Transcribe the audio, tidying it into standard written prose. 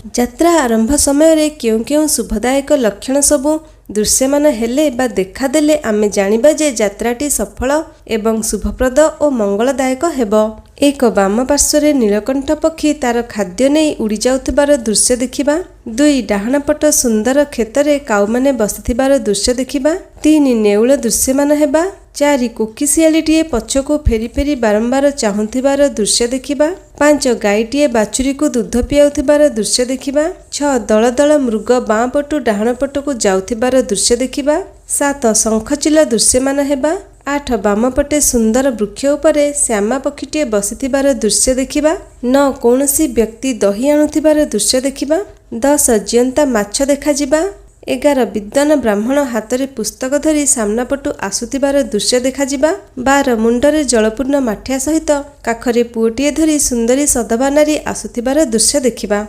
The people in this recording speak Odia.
ଯାତ୍ରା ଆରମ୍ଭ ସମୟରେ କେଉଁ କେଉଁ ଶୁଭଦାୟକ ଲକ୍ଷଣ ସବୁ ଦୃଶ୍ୟମାନ ହେଲେ ବା ଦେଖାଦେଲେ ଆମେ ଜାଣିବା ଯେ ଯାତ୍ରାଟି ସଫଳ ଏବଂ ଶୁଭପ୍ରଦ ଓ ମଙ୍ଗଳଦାୟକ ହେବ। 1. ବାମ ପାର୍ଶ୍ୱରେ ନୀଳକଣ୍ଠ ପକ୍ଷୀ ତାର ଖାଦ୍ୟ ନେଇ ଉଡ଼ି ଯାଉଥିବାର ଦୃଶ୍ୟ ଦେଖିବା। 2. ଡାହାଣ ପଟ ସୁନ୍ଦର କ୍ଷେତରେ କାଉମାନେ ବସିଥିବାର ଦୃଶ୍ୟ ଦେଖିବା। 3. ନେଉଳ ଦୃଶ୍ୟମାନ ହେବା। 4. କୋକିଶିଆଳିଟିଏ ପଛକୁ ଫେରି ଫେରି ବାରମ୍ବାର ଚାହୁଁଥିବାର ଦୃଶ୍ୟ ଦେଖିବା। 5. ଗାଈଟିଏ ବାଛୁରୀକୁ ଦୁଧ ପିଆଉଥିବାର ଦୃଶ୍ୟ ଦେଖିବା। 6. ଦଳ ଦଳ ମୃଗ ବାଁ ପଟୁ ଡାହାଣ ପଟକୁ ଯାଉଥିବାର ଦୃଶ୍ୟ ଦେଖିବା। 7. ଶଙ୍ଖଚିଲ ଦୃଶ୍ୟମାନ ହେବା। 8. ବାମପଟେ ସୁନ୍ଦର ବୃକ୍ଷ ଉପରେ ଶ୍ୟାମା ପକ୍ଷୀଟିଏ ବସିଥିବାର ଦୃଶ୍ୟ ଦେଖିବା। 9. କୌଣସି ବ୍ୟକ୍ତି ଦହି ଆଣୁଥିବାର ଦୃଶ୍ୟ ଦେଖିବା। 10. ଜିଅନ୍ତା ମାଛ ଦେଖାଯିବା। 11. ବିଦ୍ୱାନ ବ୍ରାହ୍ମଣ ହାତରେ ପୁସ୍ତକ ଧରି ସାମ୍ନା ପଟୁ ଆସୁଥିବାର ଦୃଶ୍ୟ ଦେଖାଯିବା। 12. ମୁଣ୍ଡରେ ଜଳପୂର୍ଣ୍ଣ ମାଠିଆ ସହିତ କାଖରେ ପୁଅଟିଏ ଧରି ସୁନ୍ଦରୀ ସଧବା ନାରୀ ଆସୁଥିବାର ଦୃଶ୍ୟ ଦେଖିବା।